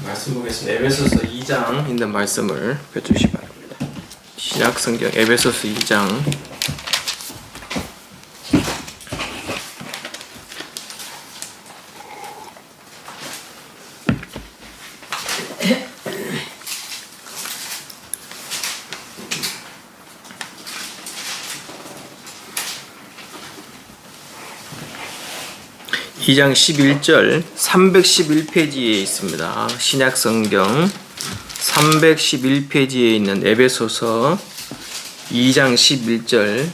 말씀 보겠습니다. 에베소서 2장 있는 말씀을 펴주시기 바랍니다. 신약성경 에베소서 2장 2장 11절 311페이지에 있습니다. 신약성경 311페이지에 있는 에베소서 2장 11절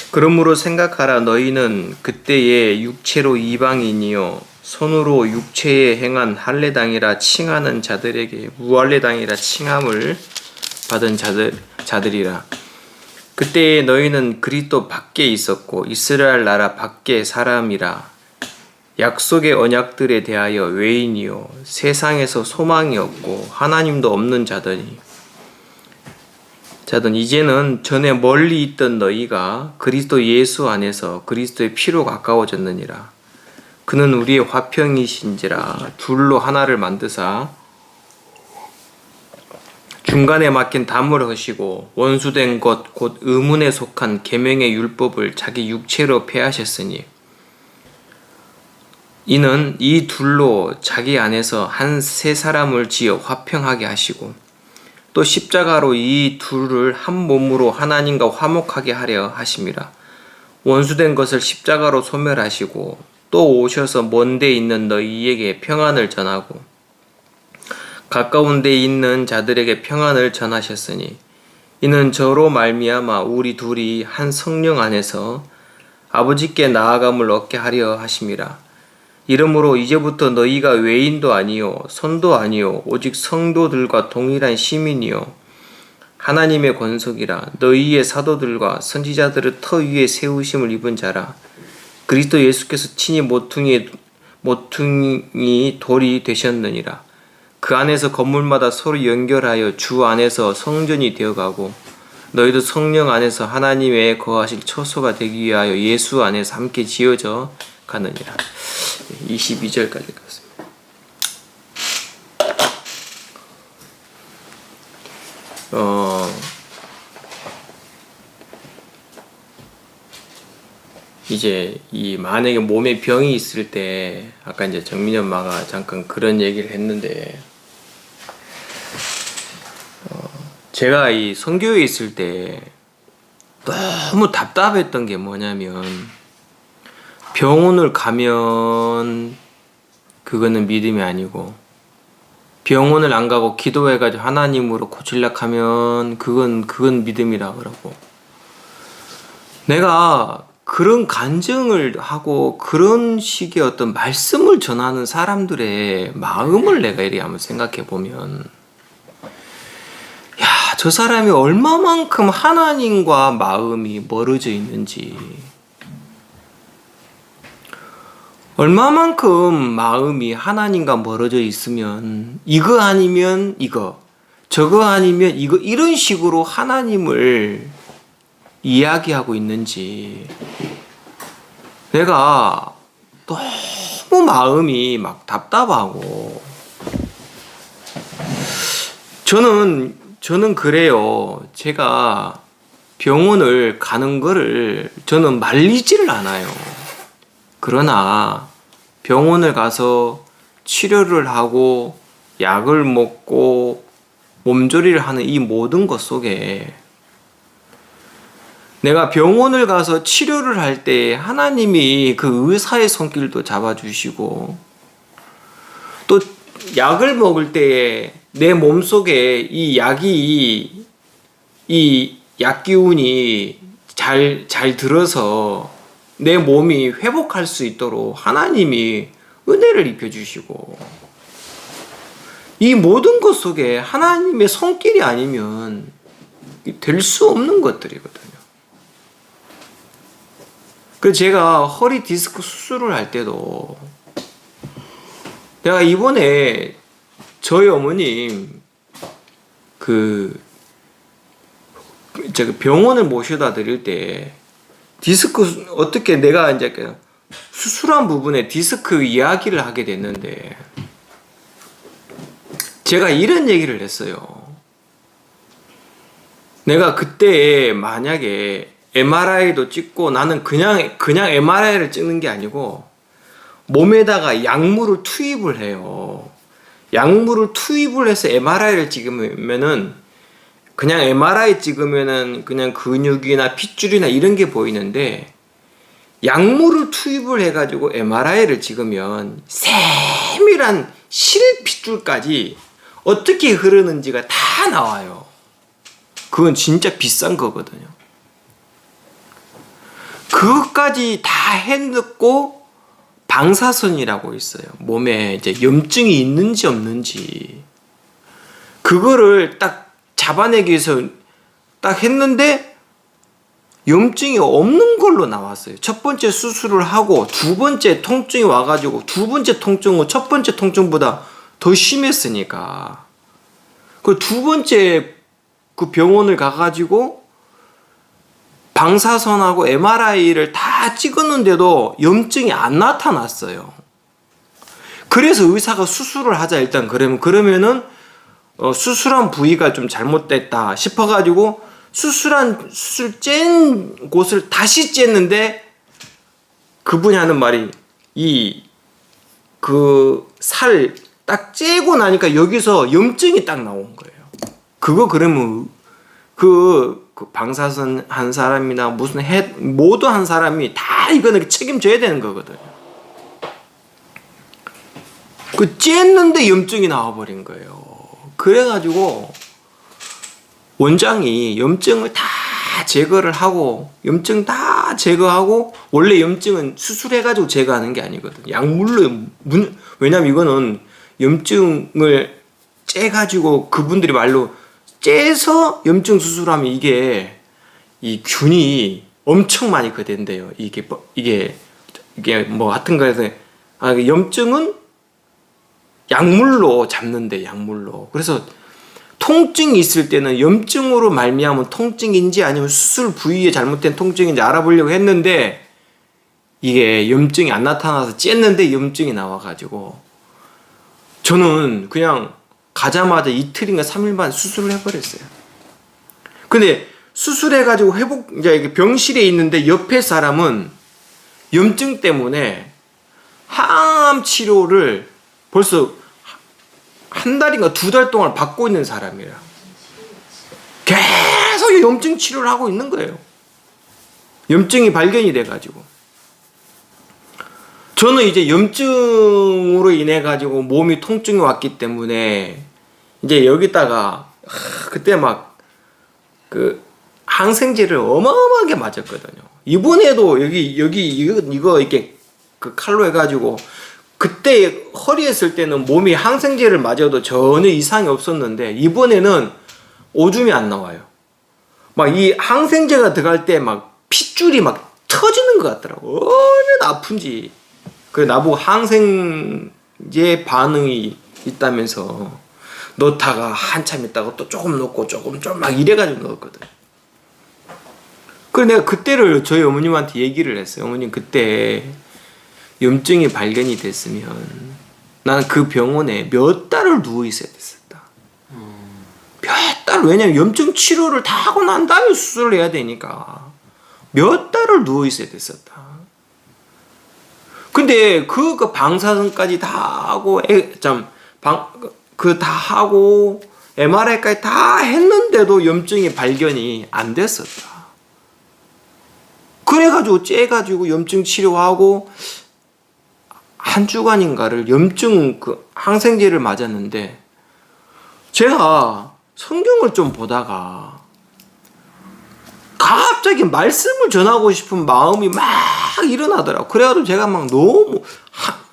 그러므로 생각하라. 너희는 그때의 육체로 이방인이요 손으로 육체에 행한 할례당이라 칭하는 자들에게 무할례당이라 칭함을 받은 자들이라. 그때 너희는 그리스도 밖에 있었고 이스라엘 나라 밖의 사람이라. 약속의 언약들에 대하여 외인이요 세상에서 소망이 없고 하나님도 없는 자더니 이제는 전에 멀리 있던 너희가 그리스도 예수 안에서 그리스도의 피로 가까워졌느니라. 그는 우리의 화평이신지라 둘로 하나를 만드사 중간에 막힌 담을 허시고 원수된 것 곧 의문에 속한 계명의 율법을 자기 육체로 폐하셨으니 이는 이 둘로 자기 안에서 한 세 사람을 지어 화평하게 하시고 또 십자가로 이 둘을 한 몸으로 하나님과 화목하게 하려 하심이라. 원수된 것을 십자가로 소멸하시고 또 오셔서 먼 데 있는 너희에게 평안을 전하고 가까운 데 있는 자들에게 평안을 전하셨으니 이는 저로 말미암아 우리 둘이 한 성령 안에서 아버지께 나아감을 얻게 하려 하심이라. 이러므로 이제부터 너희가 외인도 아니요 손도 아니요 오직 성도들과 동일한 시민이요 하나님의 권속이라. 너희의 사도들과 선지자들의 터 위에 세우심을 입은 자라. 그리스도 예수께서 친히 모퉁이 돌이 되셨느니라. 그 안에서 건물마다 서로 연결하여 주 안에서 성전이 되어가고 너희도 성령 안에서 하나님의 거하실 처소가 되기 위하여 예수 안에서 함께 지어져 가느니라. 22절까지 갔습니다. 이제 이 만약에 몸에 병이 있을 때 아까 이제 정민이 엄마가 잠깐 그런 얘기를 했는데 제가 이 선교에 있을 때 너무 답답했던 게 뭐냐면 병원을 가면 그거는 믿음이 아니고 병원을 안 가고 기도해가지고 하나님으로 고치려고 하면 그건 믿음이라 그러고 내가 그런 간증을 하고 그런 식의 어떤 말씀을 전하는 사람들의 마음을 내가 이렇게 한번 생각해 보면 야, 저 사람이 얼마만큼 하나님과 마음이 멀어져 있는지 얼마만큼 마음이 하나님과 멀어져 있으면 이거 아니면 이거 저거 아니면 이거 이런 식으로 하나님을 이야기하고 있는지 내가 너무 마음이 막 답답하고 저는 그래요. 제가 병원을 가는 거를 저는 말리지를 않아요. 그러나 병원을 가서 치료를 하고 약을 먹고 몸조리를 하는 이 모든 것 속에 내가 병원을 가서 치료를 할 때 하나님이 그 의사의 손길도 잡아주시고 또 약을 먹을 때에 내 몸속에 이 약이 이 약기운이 잘 들어서 내 몸이 회복할 수 있도록 하나님이 은혜를 입혀주시고 이 모든 것 속에 하나님의 손길이 아니면 될 수 없는 것들이거든요. 그래서 제가 허리 디스크 수술을 할 때도 내가 이번에 저희 어머님 제가 병원을 모셔다 드릴 때 디스크 어떻게 내가 이제 수술한 부분에 디스크 이야기를 하게 됐는데 제가 이런 얘기를 했어요. 내가 그때 만약에 MRI도 찍고 나는 그냥 MRI를 찍는 게 아니고 몸에다가 약물을 투입을 해요. 약물을 투입을 해서 MRI를 찍으면은 그냥 MRI 찍으면은 그냥 근육이나 핏줄이나 이런 게 보이는데 약물을 투입을 해가지고 MRI를 찍으면 세밀한 실핏줄까지 어떻게 흐르는지가 다 나와요. 그건 진짜 비싼 거거든요. 그것까지 다 해놓고 방사선이라고 있어요. 몸에 이제 염증이 있는지 없는지 그거를 딱 잡아내기 위해서 딱 했는데 염증이 없는 걸로 나왔어요. 첫 번째 수술을 하고 두 번째 통증이 와가지고 두 번째 통증은 첫 번째 통증보다 더 심했으니까 그 두 번째 그 병원을 가가지고 방사선하고 MRI를 다 찍었는데도 염증이 안 나타났어요. 그래서 의사가 수술을 하자 일단 그러면은 수술한 부위가 좀 잘못됐다 싶어가지고 수술 짠 곳을 다시 쨌는데 그분이 하는 말이 그 살 딱 째고 나니까 여기서 염증이 딱 나온 거예요. 그거 그러면 그 방사선 한 사람이나 무슨 모두 한 사람이 다 이거는 책임져야 되는 거거든요. 그 쨌는데 염증이 나와버린 거예요. 그래가지고 원장이 염증을 다 제거를 하고 염증 다 제거하고 원래 염증은 수술해가지고 제거하는 게 아니거든. 약물로 왜냐면 이거는 염증을 째가지고 그분들이 말로 째서 염증 수술하면 이게 이 균이 엄청 많이 된대요. 이게 뭐 하여튼 그래서 염증은 약물로 잡는데 약물로. 그래서 통증이 있을 때는 염증으로 말미암은 통증인지 아니면 수술 부위에 잘못된 통증인지 알아보려고 했는데 이게 염증이 안 나타나서 쨌는데 염증이 나와가지고 저는 그냥 가자마자 이틀인가 3일 만에 수술을 해버렸어요. 근데 수술해가지고 이제 병실에 있는데 옆에 사람은 염증 때문에 항암 치료를 벌써 한 달인가 2달 동안 받고 있는 사람이라 계속 염증 치료를 하고 있는 거예요. 염증이 발견이 돼가지고 저는 이제 염증으로 인해 가지고 몸이 통증이 왔기 때문에 이제 여기다가 그때 막 그 항생제를 어마어마하게 맞았거든요. 이번에도 여기 이거 이렇게 그 칼로 해가지고 그때 허리에 쓸 때는 몸이 항생제를 맞아도 전혀 이상이 없었는데 이번에는 오줌이 안 나와요. 막 이 항생제가 들어갈 때 막 핏줄이 막 터지는 것 같더라고. 얼마나 아픈지. 그래 나보고 항생제 반응이 있다면서 넣다가 한참 있다가 또 조금 넣고 조금 좀 막 이래가지고 넣었거든. 그래 내가 그때를 저희 어머님한테 얘기를 했어요. 어머님 그때 염증이 발견이 됐으면 나는 그 병원에 몇 달을 누워 있어야 됐었다. 몇 달. 왜냐면 염증 치료를 다 하고 난 다음에 수술을 해야 되니까 몇 달을 누워 있어야 됐었다. 근데 그 방사선까지 다 하고 다 하고 MRI까지 다 했는데도 염증이 발견이 안 됐었다. 그래가지고 째가지고 염증 치료하고 한 주간인가를 염증 항생제를 맞았는데 제가 성경을 좀 보다가 갑자기 말씀을 전하고 싶은 마음이 막 일어나더라고. 그래가지고 제가 막 너무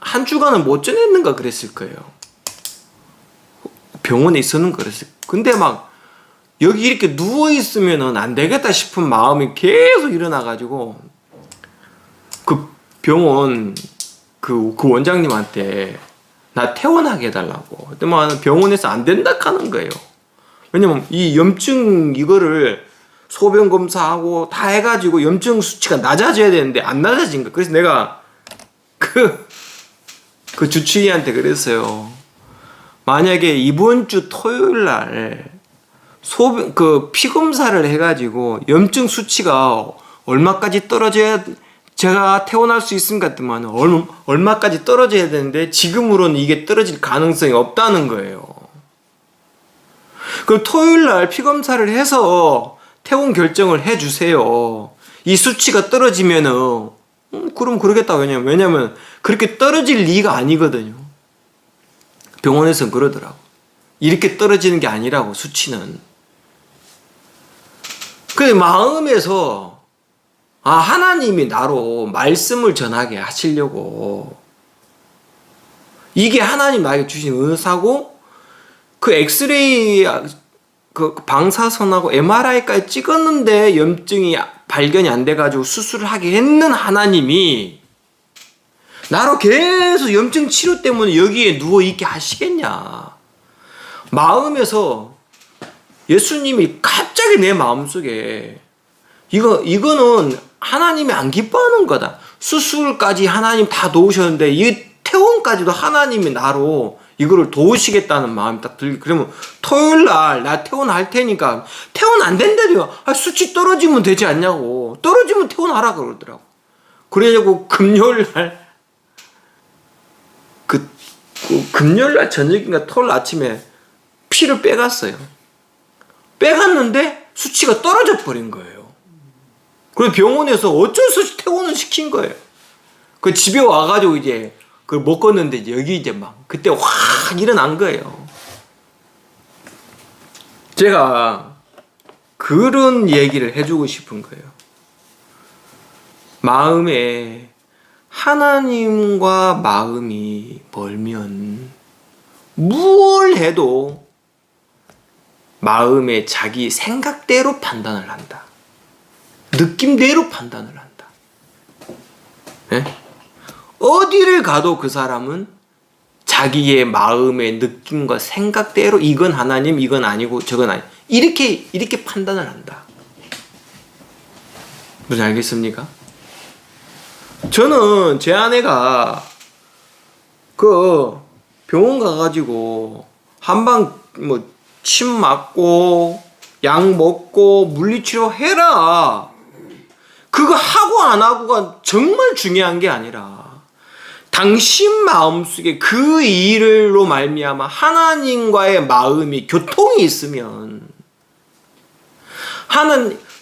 한 주간은 못 전했는가 그랬을 거예요. 병원에 있었는 그랬어요. 근데 막 여기 이렇게 누워 있으면은 안 되겠다 싶은 마음이 계속 일어나가지고 그 병원 그 원장님한테 나 퇴원하게 해달라고. 근데 막 병원에서 안 된다 하는 거예요. 왜냐면 이 염증 이거를 소변 검사하고 다 해가지고 염증 수치가 낮아져야 되는데 안 낮아진 거야. 그래서 내가 그 주치의한테 그랬어요. 만약에 이번 주 토요일 날 피 검사를 해가지고 염증 수치가 얼마까지 떨어져야 제가 퇴원할 수 있습니까? 했더만 얼마까지 떨어져야 되는데 지금으로는 이게 떨어질 가능성이 없다는 거예요. 그럼 토요일 날 피 검사를 해서 퇴원 결정을 해주세요. 이 수치가 떨어지면은 그럼 그러겠다. 왜냐면 그렇게 떨어질 리가 아니거든요. 병원에서는 그러더라고. 이렇게 떨어지는 게 아니라고, 수치는. 그 마음에서 하나님이 나로 말씀을 전하게 하시려고, 이게 하나님 나에게 주신 은사고, 그 엑스레이 그 방사선하고 MRI까지 찍었는데 염증이 발견이 안 돼가지고 수술을 하게 했는 하나님이 나로 계속 염증 치료 때문에 여기에 누워있게 하시겠냐. 마음에서 예수님이 갑자기 내 마음속에 이거는 하나님이 안 기뻐하는 거다. 수술까지 하나님 다 도우셨는데 이 퇴원까지도 하나님이 나로 이거를 도우시겠다는 마음이 딱 들기. 그러면 토요일 날 나 퇴원할 테니까, 퇴원 안 된다고요. 수치 떨어지면 되지 않냐고. 떨어지면 퇴원하라 그러더라고. 그래가지고 금요일 날 금요일 날 저녁인가 토요일 아침에 피를 빼갔어요. 빼갔는데 수치가 떨어져 버린 거예요. 그래서 병원에서 어쩔 수 없이 퇴원을 시킨 거예요. 그 집에 와가지고 이제 그걸 먹었는데 여기 이제 막 그때 확 일어난 거예요. 제가 그런 얘기를 해주고 싶은 거예요. 마음에 하나님과 마음이 멀면 뭘 해도 마음에 자기 생각대로 판단을 한다. 느낌대로 판단을 한다. 네? 어디를 가도 그 사람은 자기의 마음의 느낌과 생각대로 이건 하나님, 이건 아니고 저건 아니. 이렇게 판단을 한다. 무슨 알겠습니까? 저는 제 아내가 그 병원 가가지고 한방 침 맞고 약 먹고 물리치료 해라. 그거 하고 안 하고가 정말 중요한 게 아니라 당신 마음속에 그 일로 말미암아 하나님과의 마음이 교통이 있으면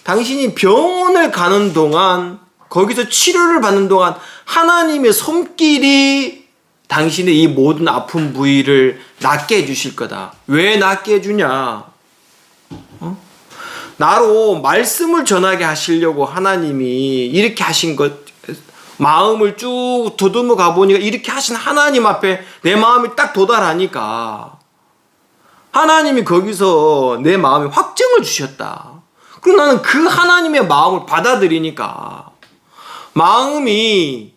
당신이 병원을 가는 동안 거기서 치료를 받는 동안 하나님의 손길이 당신의 이 모든 아픈 부위를 낫게 해주실 거다. 왜 낫게 해주냐? 나로 말씀을 전하게 하시려고 하나님이 이렇게 하신 것, 마음을 쭉 더듬어 가보니까 이렇게 하신 하나님 앞에 내 마음이 딱 도달하니까 하나님이 거기서 내 마음에 확증을 주셨다. 그럼 나는 그 하나님의 마음을 받아들이니까 마음이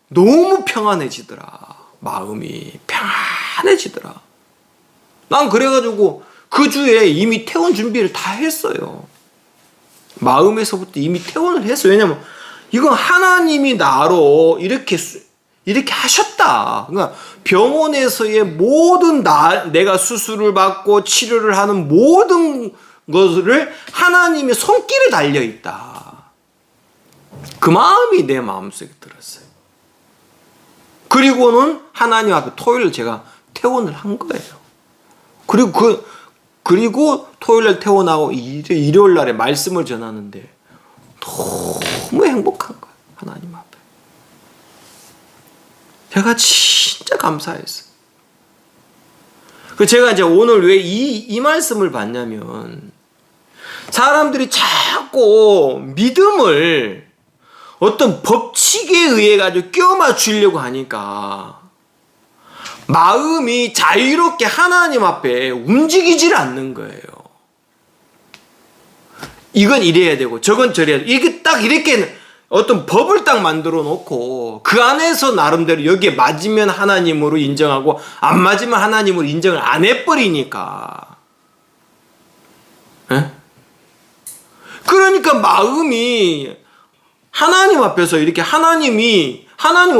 너무 평안해지더라. 마음이 평안해지더라. 난 그래가지고 그 주에 이미 퇴원 준비를 다 했어요. 마음에서부터 이미 퇴원을 했어요. 왜냐면 이건 하나님이 나로 이렇게 하셨다. 그러니까 병원에서의 모든 내가 수술을 받고 치료를 하는 모든 것을 하나님의 손길에 달려있다. 그 마음이 내 마음속에 들었어요. 그리고는 하나님 앞에 토요일 제가 퇴원을 한 거예요. 그리고 토요일날 퇴원하고 일요일 날에 말씀을 전하는데 너무 행복한 거예요. 하나님 앞에. 제가 진짜 감사했어요. 제가 이제 오늘 왜 이 말씀을 받냐면 사람들이 자꾸 믿음을 어떤 법칙에 의해 가지고 껴 맞추려고 하니까 마음이 자유롭게 하나님 앞에 움직이질 않는 거예요. 이건 이래야 되고 저건 저래야 되고 이렇게 어떤 법을 딱 만들어 놓고 그 안에서 나름대로 여기에 맞으면 하나님으로 인정하고 안 맞으면 하나님으로 인정을 안 해버리니까. 에? 그러니까 마음이 하나님 앞에서 이렇게 하나님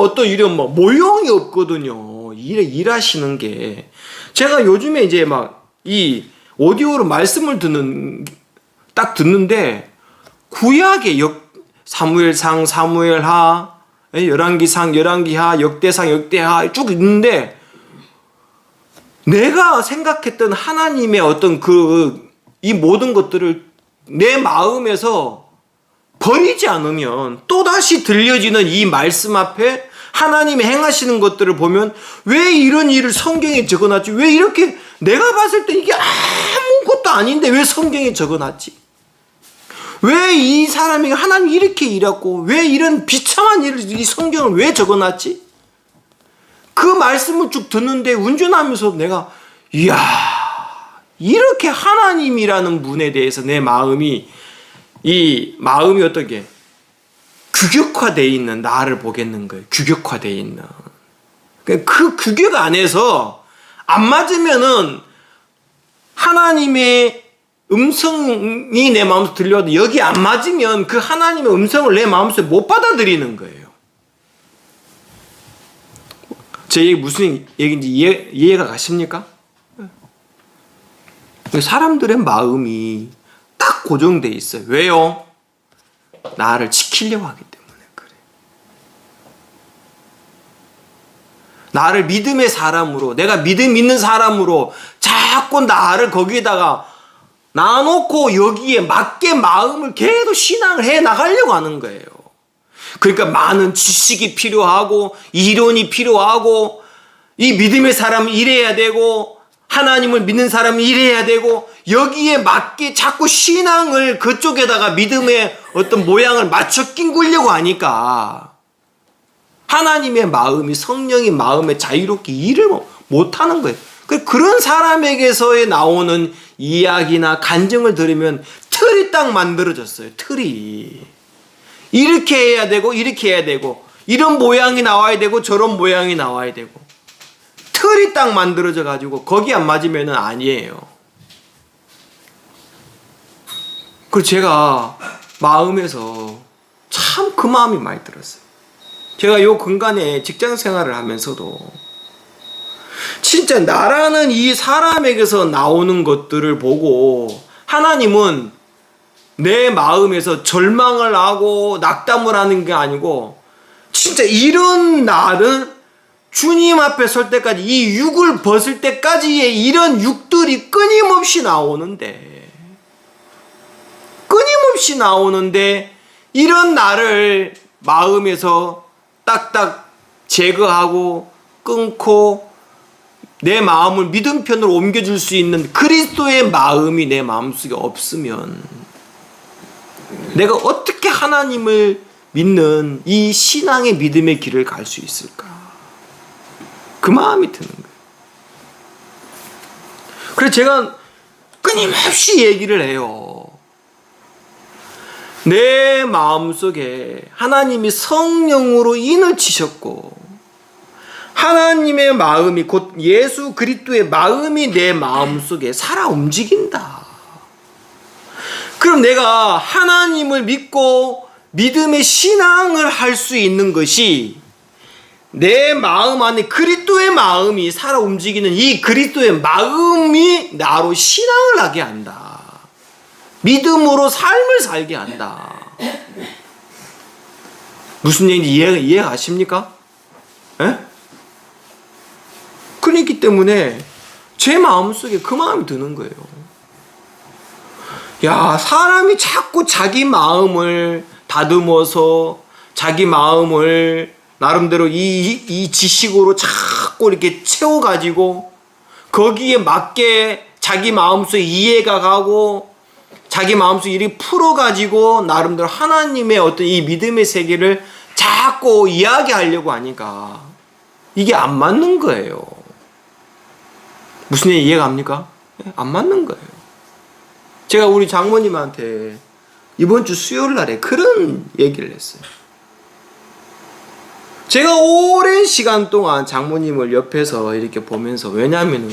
어떤 이런 모형이 없거든요. 일하시는 게, 제가 요즘에 이제 막 이 오디오로 말씀을 듣는데 구약의 사무엘상, 사무엘하, 열왕기상, 열왕기하, 역대상, 역대하 쭉 있는데, 내가 생각했던 하나님의 어떤 이 모든 것들을 내 마음에서 버리지 않으면 또다시 들려지는 이 말씀 앞에 하나님이 행하시는 것들을 보면, 왜 이런 일을 성경에 적어놨지? 왜 이렇게 내가 봤을 때 이게 아무것도 아닌데 왜 성경에 적어놨지? 왜 이 사람이 하나님이 이렇게 일했고 왜 이런 비참한 일을 이 성경을 왜 적어놨지? 그 말씀을 쭉 듣는데 운전하면서 내가, 이야, 이렇게 하나님이라는 분에 대해서 내 마음이, 이 마음이 어떻게 규격화되어 있는 나를 보겠는 거예요. 규격화되어 있는. 그 규격 안에서 안 맞으면은 하나님의 음성이 내 마음속에 들려도 여기 안 맞으면 그 하나님의 음성을 내 마음속에 못 받아들이는 거예요. 제 얘기 무슨 얘기인지 이해가 가십니까? 사람들의 마음이 딱 고정되어 있어요. 왜요? 나를 지키려고 하기 때문에 그래. 나를 믿음의 사람으로, 내가 믿음 있는 사람으로 자꾸 나를 거기에다가 놔놓고 여기에 맞게 마음을 계속 신앙을 해 나가려고 하는 거예요. 그러니까 많은 지식이 필요하고 이론이 필요하고, 이 믿음의 사람은 이래야 되고 하나님을 믿는 사람은 이래야 되고, 여기에 맞게 자꾸 신앙을 그쪽에다가 믿음의 어떤 모양을 맞춰 끼우려고 하니까 하나님의 마음이, 성령의 마음에 자유롭게 일을 못하는 거예요. 그런 사람에게서의 나오는 이야기나 간증을 들으면 틀이 딱 만들어졌어요. 틀이. 이렇게 해야 되고 이렇게 해야 되고, 이런 모양이 나와야 되고 저런 모양이 나와야 되고, 틀이 딱 만들어져 가지고 거기 안 맞으면 아니에요. 그래서 제가 마음에서 참 그 마음이 많이 들었어요. 제가 요 근간에 직장 생활을 하면서도 진짜 나라는 이 사람에게서 나오는 것들을 보고 하나님은 내 마음에서 절망을 하고 낙담을 하는 게 아니고, 진짜 이런 나를 주님 앞에 설 때까지, 이 육을 벗을 때까지의 이런 육들이 끊임없이 나오는데, 이런 나를 마음에서 딱딱 제거하고 끊고 내 마음을 믿음 편으로 옮겨줄 수 있는 그리스도의 마음이 내 마음속에 없으면 내가 어떻게 하나님을 믿는 이 신앙의 믿음의 길을 갈 수 있을까? 그 마음이 드는 거예요. 그래서 제가 끊임없이 얘기를 해요. 내 마음속에 하나님이 성령으로 인을 치셨고, 하나님의 마음이, 곧 예수 그리스도의 마음이 내 마음속에 살아 움직인다. 그럼 내가 하나님을 믿고 믿음의 신앙을 할 수 있는 것이, 내 마음 안에 그리스도의 마음이 살아 움직이는 이 그리스도의 마음이 나로 신앙을 하게 한다. 믿음으로 삶을 살게 한다. 무슨 얘기인지 이해가 가십니까? 에? 그렇기 때문에 제 마음속에 그 마음이 드는 거예요. 야, 사람이 자꾸 자기 마음을 다듬어서 자기 마음을 나름대로 이 지식으로 자꾸 이렇게 채워가지고 거기에 맞게 자기 마음속에 이해가 가고 자기 마음속에 이렇게 풀어가지고 나름대로 하나님의 어떤 이 믿음의 세계를 자꾸 이야기하려고 하니까 이게 안 맞는 거예요. 무슨 얘기 이해가 갑니까? 안 맞는 거예요. 제가 우리 장모님한테 이번 주 수요일 날에 그런 얘기를 했어요. 제가 오랜 시간 동안 장모님을 옆에서 이렇게 보면서, 왜냐하면은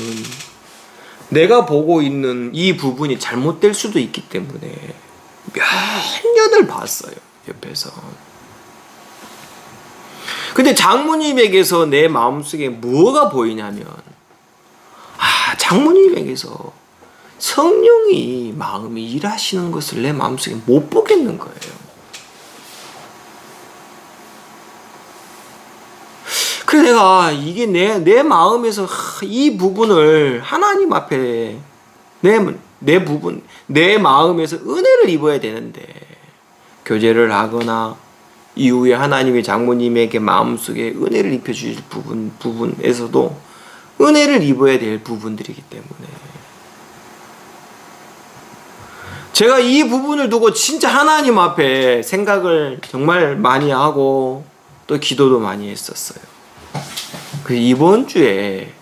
내가 보고 있는 이 부분이 잘못될 수도 있기 때문에 몇 년을 봤어요, 옆에서. 근데 장모님에게서 내 마음속에 뭐가 보이냐면, 장모님에게서 성령이 마음이 일하시는 것을 내 마음속에 못 보겠는 거예요. 그래서 내가 이게 내 마음에서 이 부분을 하나님 앞에 내 마음에서 은혜를 입어야 되는데, 교제를 하거나 이후에 하나님이 장모님에게 마음속에 은혜를 입혀주실 부분에서도 은혜를 입어야 될 부분들이기 때문에 제가 이 부분을 두고 진짜 하나님 앞에 생각을 정말 많이 하고 또 기도도 많이 했었어요. 그래서 이번 주에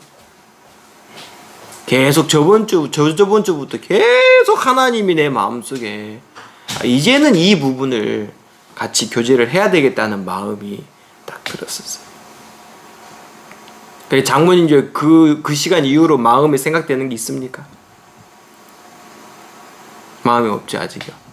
계속 저번 주부터 계속 하나님이 내 마음속에 이제는 이 부분을 같이 교제를 해야 되겠다는 마음이 딱 들었었어요. 장모님 그 시간 이후로 마음에 생각되는 게 있습니까? 마음이 없죠, 아직요.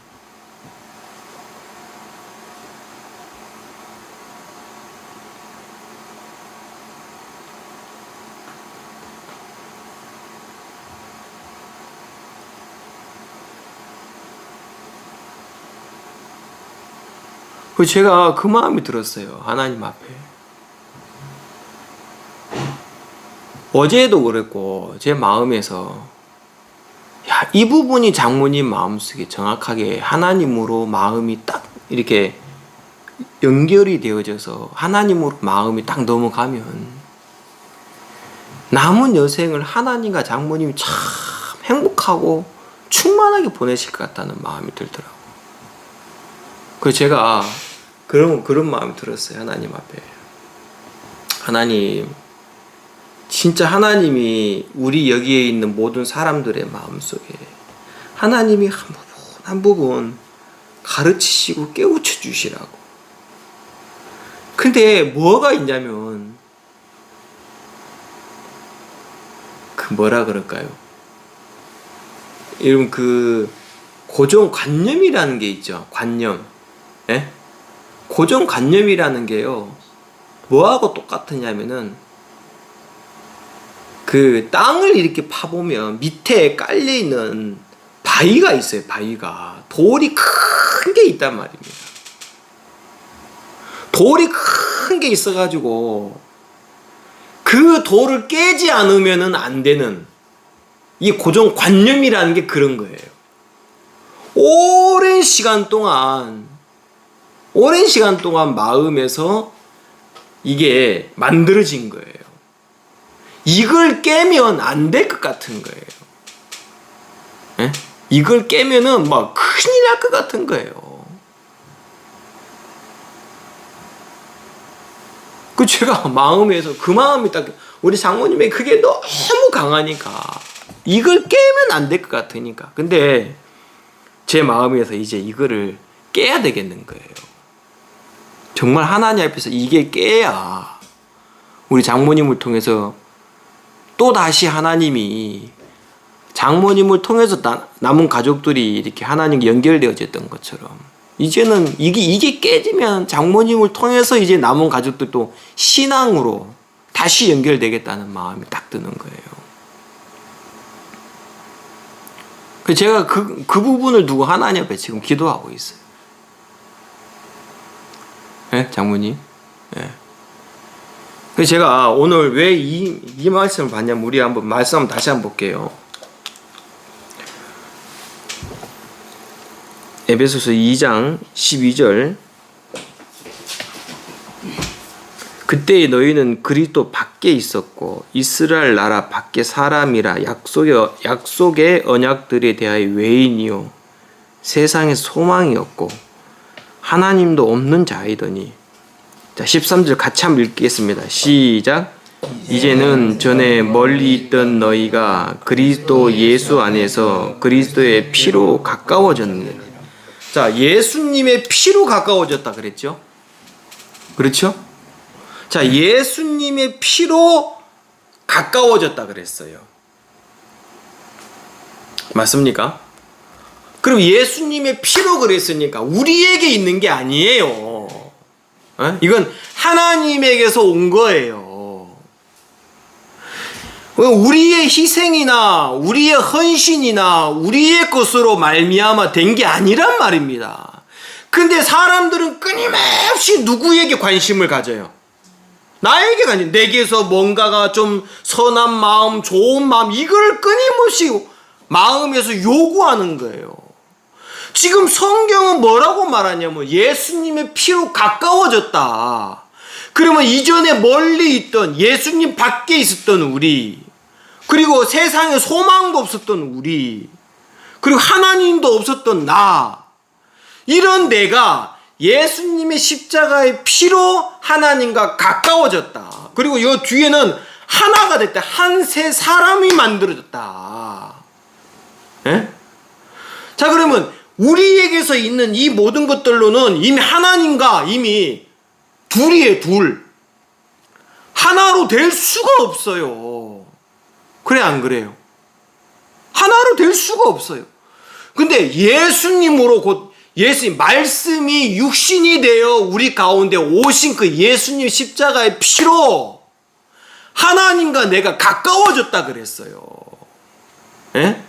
제가 그 마음이 들었어요. 하나님 앞에. 어제도 그랬고 제 마음에서 이 부분이 장모님 마음속에 정확하게 하나님으로 마음이 딱 이렇게 연결이 되어져서 하나님으로 마음이 딱 넘어가면 남은 여생을 하나님과 장모님이 참 행복하고 충만하게 보내실 것 같다는 마음이 들더라고요. 그래서 제가 그런 마음이 들었어요. 하나님 앞에. 하나님, 진짜 하나님이 우리 여기에 있는 모든 사람들의 마음속에 하나님이 한 부분 가르치시고 깨우쳐 주시라고. 근데 뭐가 있냐면 뭐라 그럴까요? 여러분 고정관념이라는 게 있죠. 관념. 예? 고정관념이라는 게요. 뭐하고 똑같으냐면은 땅을 이렇게 파보면 밑에 깔려있는 바위가 있어요. 바위가. 돌이 큰 게 있단 말입니다. 돌이 큰 게 있어가지고 그 돌을 깨지 않으면 안 되는 이 고정관념이라는 게 그런 거예요. 오랜 시간 동안 마음에서 이게 만들어진 거예요. 이걸 깨면 안 될 것 같은 거예요. 예? 이걸 깨면은 막 큰일 날 것 같은 거예요. 제가 마음에서 그 마음이 딱 우리 장모님의 그게 너무 강하니까 이걸 깨면 안 될 것 같으니까. 근데 제 마음에서 이제 이거를 깨야 되겠는 거예요. 정말 하나님 앞에서 이게 깨야 우리 장모님을 통해서 또 다시 하나님이 장모님을 통해서 남은 가족들이 이렇게 하나님께 연결되어졌던 것처럼 이제는 이게 깨지면 장모님을 통해서 이제 남은 가족들도 신앙으로 다시 연결되겠다는 마음이 딱 드는 거예요. 그래서 제가 그 부분을 두고 하나님 앞에 지금 기도하고 있어요. 네, 장모님. 네. 그래서 제가 오늘 왜 이 말씀을 봤냐면 우리 한번 말씀 다시 한번 볼게요. 에베소서 2장 12절. 그때 너희는 그리스도 밖에 있었고 이스라엘 나라 밖에 사람이라 약속의 언약들에 대하여 외인이요 세상에 소망이 없고 하나님도 없는 자이더니. 자, 13절 같이 한번 읽겠습니다. 시작. 이제는 전에 멀리 있던 너희가 그리스도 예수 안에서 그리스도의 피로 가까워졌느니라. 자, 예수님의 피로 가까워졌다 그랬죠? 그렇죠? 자, 예수님의 피로 가까워졌다 그랬어요. 맞습니까? 그럼 예수님의 피로 그랬으니까 우리에게 있는 게 아니에요. 이건 하나님에게서 온 거예요. 우리의 희생이나 우리의 헌신이나 우리의 것으로 말미암아 된 게 아니란 말입니다. 근데 사람들은 끊임없이 누구에게 관심을 가져요? 나에게 관심, 내게서 뭔가가 좀 선한 마음, 좋은 마음, 이걸 끊임없이 마음에서 요구하는 거예요. 지금 성경은 뭐라고 말하냐면 예수님의 피로 가까워졌다. 그러면 이전에 멀리 있던 예수님 밖에 있었던 우리, 그리고 세상에 소망도 없었던 우리, 그리고 하나님도 없었던 나, 이런 내가 예수님의 십자가의 피로 하나님과 가까워졌다. 그리고 이 뒤에는 하나가 됐다. 한 새 사람이 만들어졌다. 예? 자, 그러면 우리에게서 있는 이 모든 것들로는 이미 하나님과 이미 둘이에요, 둘. 하나로 될 수가 없어요. 그래, 안 그래요? 하나로 될 수가 없어요. 근데 예수님으로 곧 예수님, 말씀이 육신이 되어 우리 가운데 오신 그 예수님 십자가의 피로 하나님과 내가 가까워졌다 그랬어요. 예?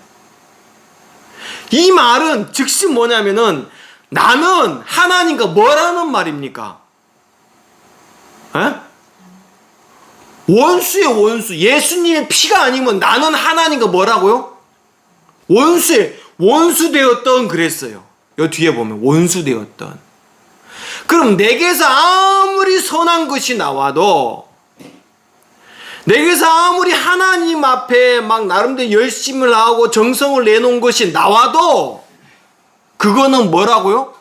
이 말은 즉시 뭐냐면은 나는 하나님과 뭐라는 말입니까? 에? 원수의 원수. 예수님의 피가 아니면 나는 하나님과 뭐라고요? 원수 되었던 그랬어요. 요 뒤에 보면 원수 되었던. 그럼 내게서 아무리 선한 것이 나와도, 내게서 아무리 하나님 앞에 막 나름대로 열심을 하고 정성을 내놓은 것이 나와도 그거는 뭐라고요?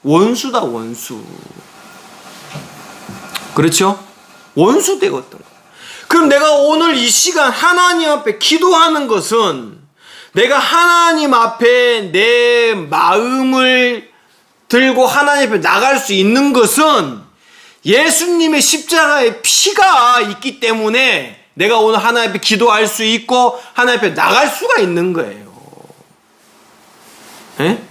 원수다, 원수. 그렇죠? 원수 되었던 거. 그럼 내가 오늘 이 시간 하나님 앞에 기도하는 것은 내가 하나님 앞에 내 마음을 들고 하나님 앞에 나갈 수 있는 것은 예수님의 십자가의 피가 있기 때문에 내가 오늘 하나님 앞에 기도할 수 있고 하나님 앞에 나갈 수가 있는 거예요. 에?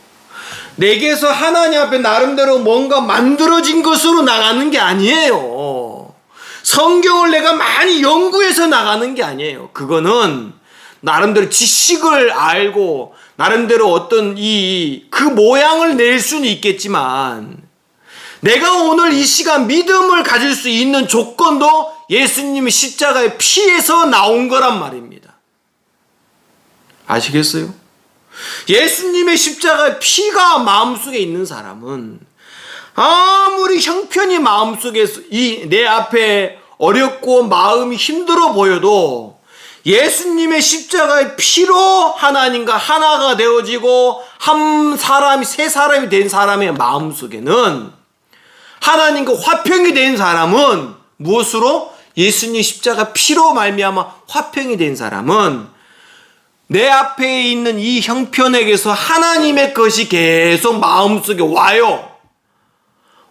내게서 하나님 앞에 나름대로 뭔가 만들어진 것으로 나가는 게 아니에요. 성경을 내가 많이 연구해서 나가는 게 아니에요. 그거는 나름대로 지식을 알고 나름대로 어떤 그 모양을 낼 수는 있겠지만 내가 오늘 이 시간 믿음을 가질 수 있는 조건도 예수님의 십자가의 피에서 나온 거란 말입니다. 아시겠어요? 예수님의 십자가의 피가 마음속에 있는 사람은 아무리 형편이 마음속에서 내 앞에 어렵고 마음이 힘들어 보여도 예수님의 십자가의 피로 하나님과 하나가 되어지고 한 사람이 세 사람이 된 사람의 마음속에는 하나님과 화평이 된 사람은 무엇으로? 예수님 십자가 피로 말미암아 화평이 된 사람은 내 앞에 있는 이 형편에게서 하나님의 것이 계속 마음속에 와요.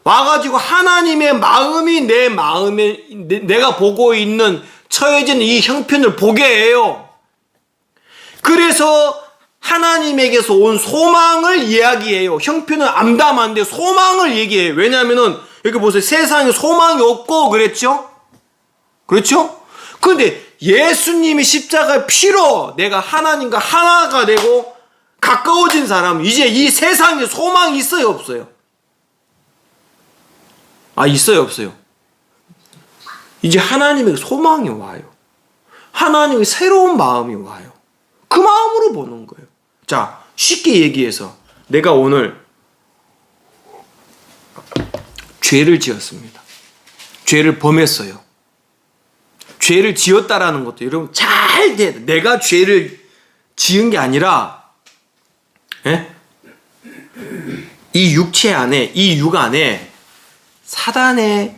와가지고 하나님의 마음이 내 마음에 내가 보고 있는 처해진 이 형편을 보게 해요. 그래서 하나님에게서 온 소망을 이야기해요. 형편은 암담한데 소망을 얘기해요. 왜냐하면은 여기 보세요. 세상에 소망이 없고 그랬죠? 그렇죠? 그런데 예수님이 십자가의 피로 내가 하나님과 하나가 되고 가까워진 사람은 이제 이 세상에 소망이 있어요, 없어요? 있어요, 없어요? 이제 하나님의 소망이 와요. 하나님의 새로운 마음이 와요. 그 마음으로 보는 거예요. 자, 쉽게 얘기해서 내가 오늘 죄를 지었습니다. 죄를 범했어요. 죄를 지었다라는 것도 여러분 잘 돼야 돼. 내가 죄를 지은 게 아니라 이 육체 안에, 이 육 안에 사단의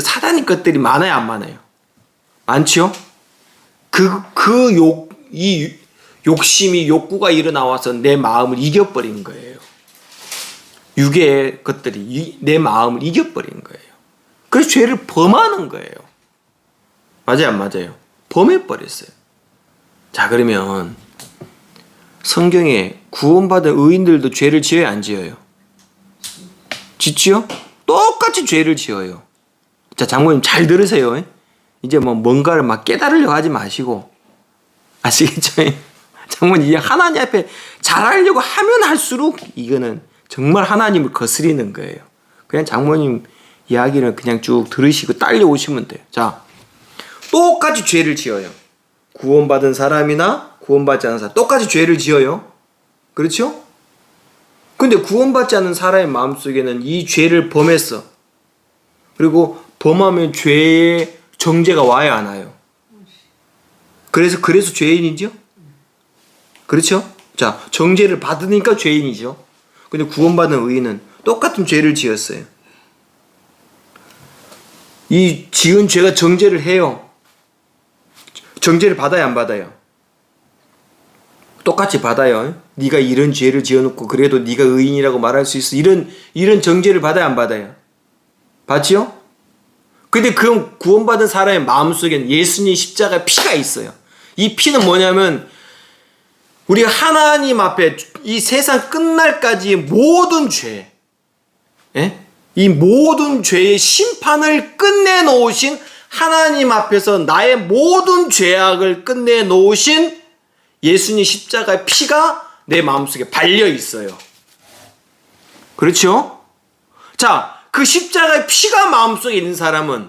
사단의 것들이 많아요, 안 많아요? 많지요? 이 욕심이, 욕구가 일어나와서 내 마음을 이겨버린 거예요. 육의 것들이 내 마음을 이겨버린 거예요. 그래서 죄를 범하는 거예요. 맞아요, 안 맞아요? 범해버렸어요. 자, 그러면 성경에 구원받은 의인들도 죄를 지어요, 안 지어요? 짓지요? 똑같이 죄를 지어요. 자, 장모님 잘 들으세요. 이제 뭐 뭔가를 막 깨달으려고 하지 마시고. 아시겠죠? 장모님, 이게 하나님 앞에 잘하려고 하면 할수록 이거는 정말 하나님을 거스리는 거예요. 그냥 장모님 이야기를 그냥 쭉 들으시고 딸려오시면 돼요. 자, 똑같이 죄를 지어요. 구원받은 사람이나 구원받지 않은 사람 똑같이 죄를 지어요. 그렇죠? 근데 구원받지 않은 사람의 마음속에는 이 죄를 범했어. 그리고 범하면 죄의 정죄가 와야 안 와요. 그래서 죄인이죠? 그렇죠? 자, 정죄를 받으니까 죄인이죠. 근데 구원받은 의인은 똑같은 죄를 지었어요. 이 지은 죄가 정죄를 해요. 정죄를 받아야 안 받아요? 똑같이 받아요. 네가 이런 죄를 지어놓고 그래도 네가 의인이라고 말할 수 있어. 이런 정죄를 받아야 안 받아요? 받지요? 근데 그 구원받은 사람의 마음속에는 예수님 십자가의 피가 있어요. 이 피는 뭐냐면 우리가 하나님 앞에 이 세상 끝날까지의 모든 죄, 이 모든 죄의 심판을 끝내놓으신 하나님 앞에서 나의 모든 죄악을 끝내놓으신 예수님 십자가의 피가 내 마음속에 발려 있어요. 그렇죠? 자, 그 십자가의 피가 마음속에 있는 사람은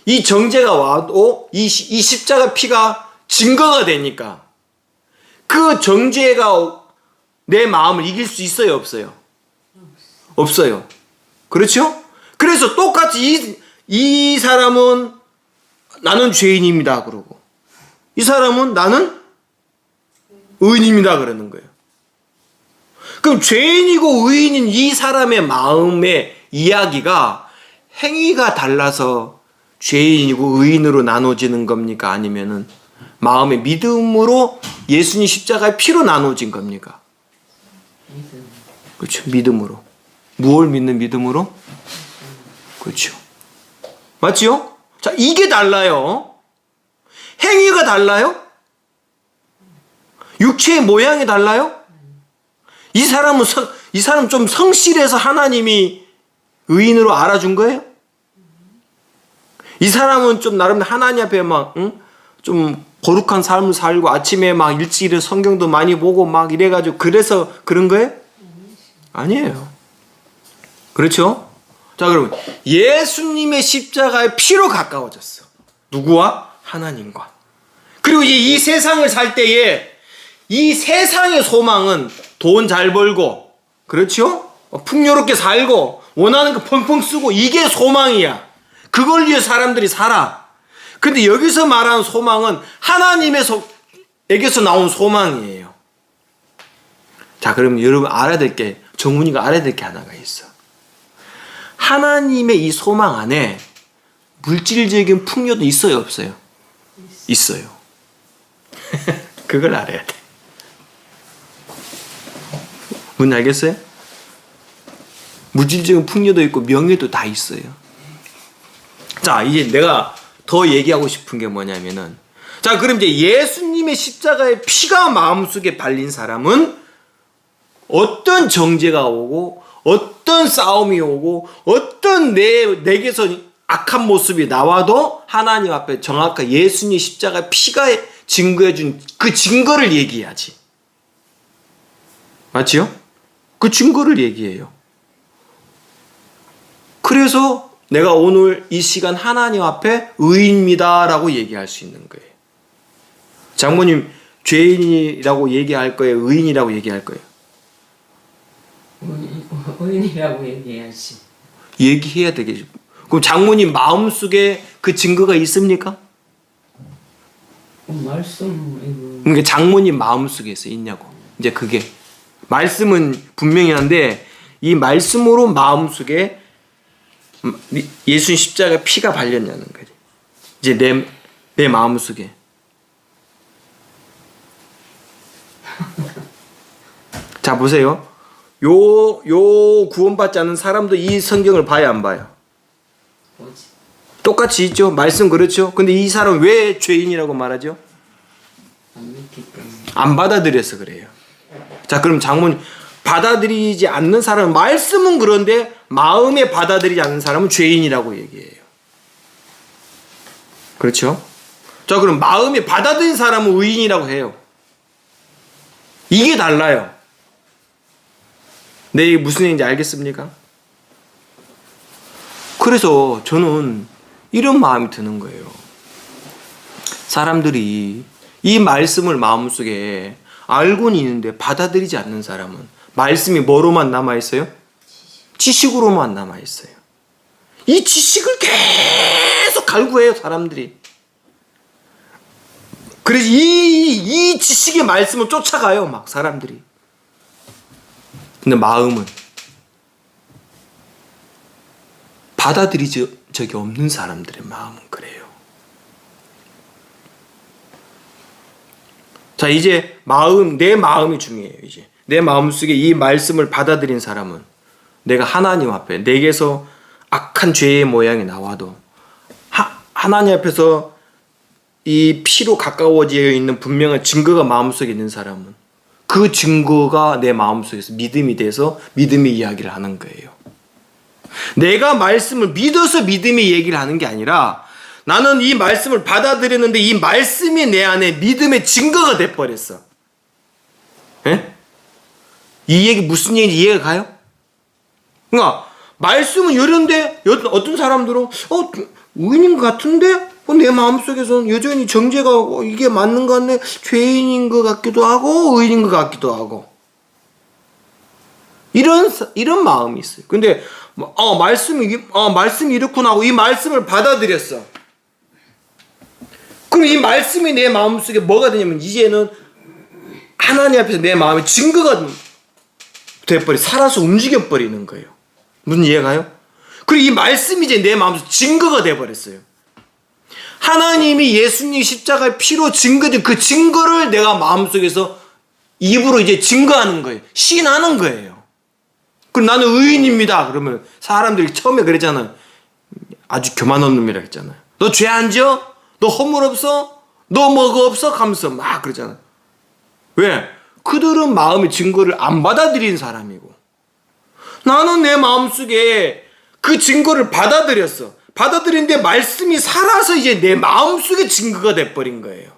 이 정죄가 와도 이 십자가 피가 증거가 되니까 그 정죄가 내 마음을 이길 수 있어요, 없어요? 없어요. 그렇죠? 그래서 똑같이 이 사람은 나는 죄인입니다 그러고 이 사람은 나는 의인입니다 그러는 거예요. 그럼 죄인이고 의인인 이 사람의 마음의 이야기가 행위가 달라서 죄인이고 의인으로 나눠지는 겁니까? 아니면은 마음의 믿음으로 예수님 십자가의 피로 나눠진 겁니까? 그렇죠. 믿음으로. 무엇을 믿는 믿음으로? 그렇죠. 맞지요? 자, 이게 달라요. 행위가 달라요? 육체의 모양이 달라요? 이 사람 좀 성실해서 하나님이 의인으로 알아준 거예요? 이 사람은 좀 나름 하나님 앞에 좀 거룩한 삶을 살고 아침에 막 일찍 일어 성경도 많이 보고 막 이래가지고 그래서 그런 거예요? 아니에요. 그렇죠? 자, 그러면 예수님의 십자가의 피로 가까워졌어. 누구와? 하나님과. 그리고 이제 이 세상을 살 때에 이 세상의 소망은 돈 잘 벌고, 그렇죠? 풍요롭게 살고, 원하는 거 펑펑 쓰고, 이게 소망이야. 그걸 위해 사람들이 살아. 근데 여기서 말하는 소망은 하나님에게서 나온 소망이에요. 자, 그럼 여러분 알아야 될 게, 정훈이가 알아야 될 게 하나가 있어. 하나님의 이 소망 안에 물질적인 풍요도 있어요, 없어요? 있어요. 그걸 알아야 돼. 뭔지 알겠어요? 물질적인 풍요도 있고 명예도 다 있어요. 자, 이제 내가 더 얘기하고 싶은 게 뭐냐면은, 자, 그럼 이제 예수님의 십자가의 피가 마음속에 발린 사람은 어떤 정죄가 오고 어떤 싸움이 오고 어떤 내게서 악한 모습이 나와도 하나님 앞에 정확한 예수님 십자가 피가 증거해준 그 증거를 얘기해야지. 맞지요? 그 증거를 얘기해요. 그래서 내가 오늘 이 시간 하나님 앞에 의인입니다라고 얘기할 수 있는 거예요. 장모님 죄인이라고 얘기할 거예요? 의인이라고 얘기할 거예요? 의인이라고 얘기해야지. 얘기해야 되겠죠. 그럼 장모님 마음속에 그 증거가 있습니까? 말씀 그러니까 장모님 마음속에 있냐고. 이제 그게 말씀은 분명히 한데 이 말씀으로 마음속에 예수님 십자가 피가 발렸냐는 거지. 이제 내 마음속에. 자, 보세요. 요 구원받지 않는 사람도 이 성경을 봐야 안 봐요? 뭐지? 똑같이 있죠. 말씀 그렇죠. 근데 이 사람 왜 죄인이라고 말하죠? 안 믿기 때문에. 안 받아들여서 그래요. 자, 그럼 장모님 받아들이지 않는 사람은, 말씀은 그런데 마음에 받아들이지 않는 사람은 죄인이라고 얘기해요. 그렇죠? 자, 그럼 마음에 받아들인 사람은 의인이라고 해요. 이게 달라요. 네, 이게 무슨 얘기인지 알겠습니까? 그래서 저는 이런 마음이 드는 거예요. 사람들이 이 말씀을 마음속에 알고는 있는데 받아들이지 않는 사람은 말씀이 뭐로만 남아있어요? 지식으로만 남아있어요. 이 지식을 계속 갈구해요, 사람들이. 그래서 이 지식의 말씀을 쫓아가요, 막 사람들이. 근데 마음은 받아들이지 적이 없는 사람들의 마음은 그래요. 자, 이제 내 마음이 중요해요. 이제 내 마음속에 이 말씀을 받아들인 사람은 내가 하나님 앞에 내게서 악한 죄의 모양이 나와도 하나님 앞에서 이 피로 가까워져 있는 분명한 증거가 마음속에 있는 사람은 그 증거가 내 마음속에서 믿음이 돼서 믿음의 이야기를 하는 거예요. 내가 말씀을 믿어서 믿음의 얘기를 하는 게 아니라 나는 이 말씀을 받아들였는데 이 말씀이 내 안에 믿음의 증거가 돼버렸어. 예? 이 얘기 무슨 얘기인지 이해가 가요? 그러니까 말씀은 이런데 어떤 사람들은 의인인 것 같은데 내 마음속에서는 여전히 정죄가 이게 맞는 것 같네. 죄인인 것 같기도 하고 의인인 것 같기도 하고 이런 마음이 있어요. 근데 말씀이 이렇구나 하고 이 말씀을 받아들였어. 그럼 이 말씀이 내 마음속에 뭐가 되냐면 이제는 하나님 앞에서 내 마음의 증거가 돼버려 살아서 움직여버리는 거예요. 무슨 이해가요? 그리고 이 말씀이 이제 내 마음속 증거가 돼버렸어요. 하나님이 예수님 십자가의 피로 증거된 그 증거를 내가 마음속에서 입으로 이제 증거하는 거예요. 시인하는 거예요. 그럼 나는 의인입니다. 그러면 사람들이 처음에 그랬잖아요. 아주 교만 없는 놈이라 했잖아요. 너 죄 안 지어? 너 허물 없어? 너 뭐가 없어? 하면서 막 그러잖아요. 왜? 그들은 마음의 증거를 안 받아들인 사람이고 나는 내 마음속에 그 증거를 받아들였어. 받아들이는데 말씀이 살아서 이제 내 마음속에 증거가 돼버린 거예요.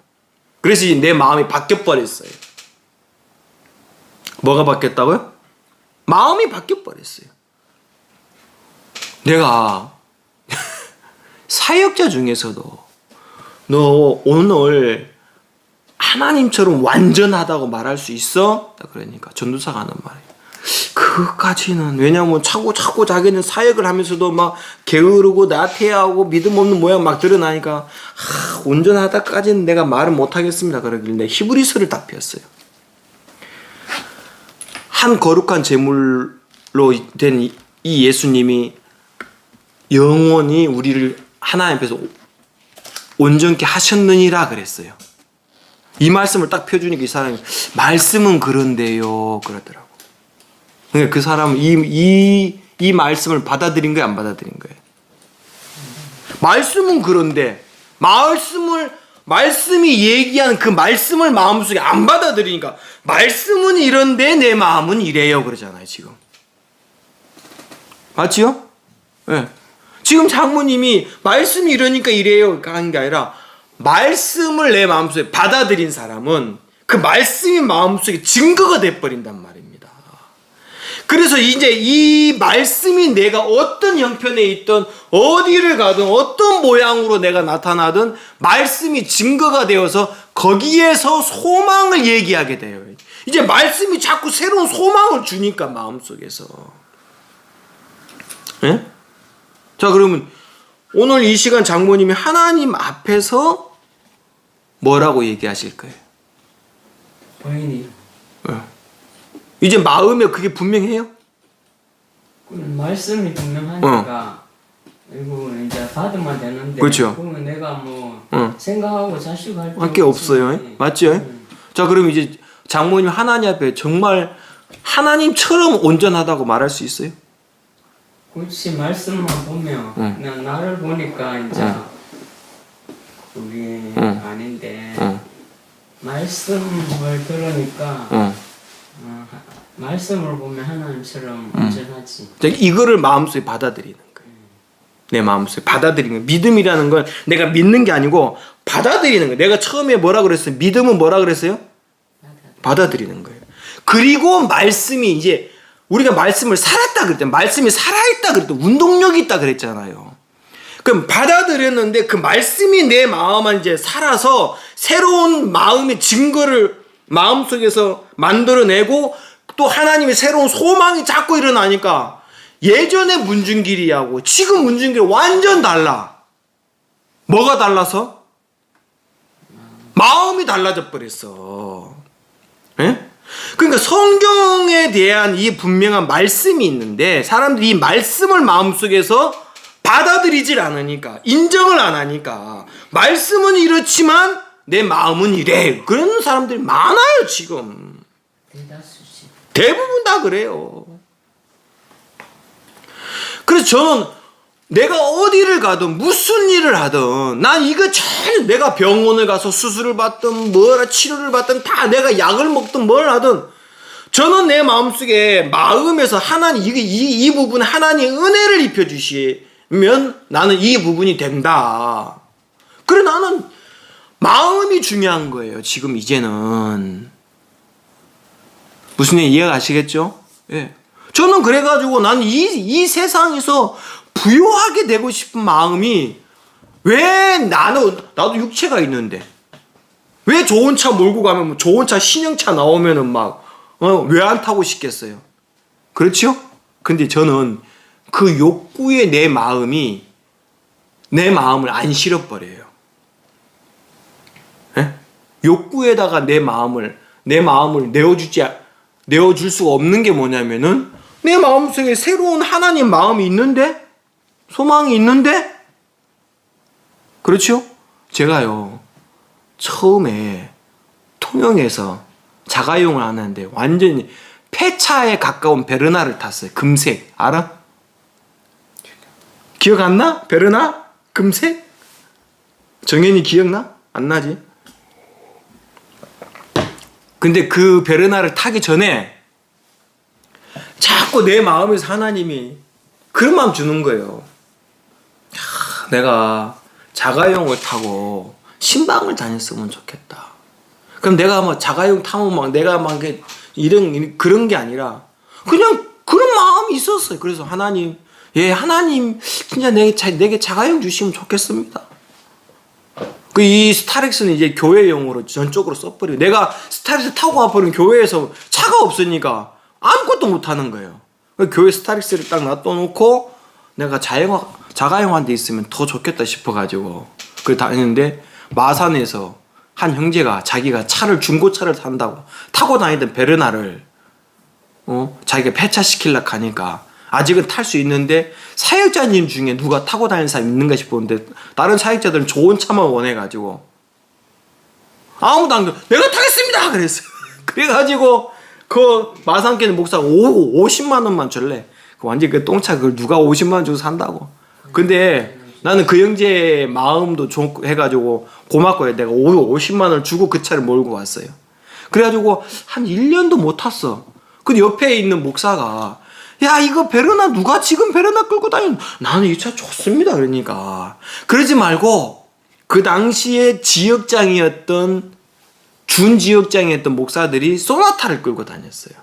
그래서 이제 내 마음이 바뀌어버렸어요. 뭐가 바뀌었다고요? 마음이 바뀌어버렸어요. 내가 사역자 중에서도 너 오늘 하나님처럼 완전하다고 말할 수 있어? 그러니까 전도사가 하는 말이에요. 그것까지는 왜냐면 차고 자기는 사역을 하면서도 막 게으르고 나태하고 믿음 없는 모양 막 드러나니까 온전하다까지는 내가 말을 못하겠습니다. 그러길래 히브리서를 다 폈어요. 한 거룩한 제물로 된 이 예수님이 영원히 우리를 하나님 앞에서 온전케 하셨느니라 그랬어요. 이 말씀을 딱 펴주니까 이 사람이 말씀은 그런데요 그러더라고. 그러니까 그 사람은 이 말씀을 받아들인 거예요, 안 받아들인 거예요? 말씀은 그런데 말씀이 얘기하는 그 말씀을 마음속에 안 받아들이니까 말씀은 이런데 내 마음은 이래요 그러잖아요 지금. 맞지요? 네. 지금 장모님이 말씀이 이러니까 이래요 하는 게 아니라 말씀을 내 마음속에 받아들인 사람은 그 말씀이 마음속에 증거가 돼버린단 말입니다. 그래서 이제 이 말씀이 내가 어떤 형편에 있든 어디를 가든 어떤 모양으로 내가 나타나든 말씀이 증거가 되어서 거기에서 소망을 얘기하게 돼요. 이제 말씀이 자꾸 새로운 소망을 주니까 마음속에서. 예? 자, 그러면 오늘 이 시간 장모님이 하나님 앞에서 뭐라고 얘기하실 거예요? 의인이요. 이제 마음에 그게 분명해요? 말씀이 분명하니까 이거 이제 받으면 되는데 그렇죠. 그러면 내가 뭐 생각하고 자식할 게 없어요. 맞죠? 자, 그럼 이제 장모님 하나님 앞에 정말 하나님처럼 온전하다고 말할 수 있어요? 그렇지. 말씀만 보면 그냥 나를 보니까 이제 그게 아닌데 말씀을 들으니까 말씀을 보면 하나님처럼 온전하지. 이거를 마음속에 받아들이는 거예요. 내 마음속에 받아들이는 거예요. 믿음이라는 건 내가 믿는 게 아니고 받아들이는 거예요. 내가 처음에 뭐라 그랬어요? 믿음은 뭐라 그랬어요? 받아들이는 거예요. 그리고 말씀이 이제 우리가 말씀을 살았다 그랬잖아요. 말씀이 살아있다 그랬잖아요. 운동력이 있다 그랬잖아요. 그럼 받아들였는데 그 말씀이 내 마음 안에 이제 살아서 새로운 마음의 증거를 마음속에서 만들어내고 또 하나님의 새로운 소망이 자꾸 일어나니까 예전의 문중길이하고 지금 문중길이 완전 달라. 뭐가 달라서? 마음이 달라져 버렸어. 예? 그러니까 성경에 대한 이 분명한 말씀이 있는데 사람들이 이 말씀을 마음속에서 받아들이질 않으니까 인정을 안 하니까 말씀은 이렇지만 내 마음은 이래. 그런 사람들이 많아요 지금. 대다수지. 대부분 다 그래요. 그래서 저는 내가 어디를 가든 무슨 일을 하든 난 이거 전혀 내가 병원을 가서 수술을 받든 뭐라 치료를 받든 다 내가 약을 먹든 뭘 하든 저는 내 마음속에 마음에서 하나님 이 부분 하나님의 은혜를 입혀주시면 나는 이 부분이 된다. 그래 나는 마음이 중요한 거예요. 지금 이제는 무슨 얘기 이해가 가시겠죠? 예. 저는 그래가지고 나는 이 세상에서 부유하게 되고 싶은 마음이 왜 나도 육체가 있는데 왜 좋은 차 몰고 가면 뭐 좋은 차 신형차 나오면은 막 왜 안 타고 싶겠어요? 그렇죠? 근데 저는 그 욕구에 내 마음을 안 실어버려요. 예? 욕구에다가 내 마음을 내어줄 수가 없는 게 뭐냐면은 내 마음속에 새로운 하나님 마음이 있는데 소망이 있는데 그렇죠? 제가요 처음에 통영에서 자가용을 하는데 완전히 폐차에 가까운 베르나를 탔어요. 금색 알아? 기억 안 나? 베르나? 금색? 정현이 기억나? 안 나지? 근데 그 베르나를 타기 전에 자꾸 내 마음에서 하나님이 그런 마음 주는 거예요. 내가 자가용을 타고 신방을 다녔으면 좋겠다. 그럼 내가 뭐 자가용 타면 막 내가 막 이런 그런 게 아니라 그냥 그런 마음이 있었어요. 그래서 하나님 진짜 내게 자가용 주시면 좋겠습니다. 이 스타렉스는 이제 교회용으로 전적으로 써버리고 내가 스타렉스 타고 가버리면 교회에서 차가 없으니까 아무것도 못하는 거예요. 교회 스타렉스를 딱 놔둬놓고 내가 자가용 데 있으면 더 좋겠다 싶어가지고 그걸 다녔는데 마산에서 한 형제가 자기가 중고차를 탄다고 타고 다니던 베르나를 자기가 폐차시키려고 하니까 아직은 탈 수 있는데 사역자님 중에 누가 타고 다니는 사람 있는가 싶었는데 다른 사역자들은 좋은 차만 원해가지고 아무도 안 내가 타겠습니다 그랬어. 그래가지고 그 마산교회 목사가 50만 원만 줄래. 완전 그 똥차 그걸 누가 50만 원 주고 산다고. 근데 나는 그 형제의 마음도 좋고 해가지고 고맙고요. 내가 50만 원을 주고 그 차를 몰고 왔어요. 그래가지고 한 1년도 못 탔어. 근데 옆에 있는 목사가 야 이거 베르나 누가 지금 베르나 끌고 다니는 나는 이 차 좋습니다. 그러니까 그러지 말고 그 당시에 준지역장이었던 목사들이 소나타를 끌고 다녔어요.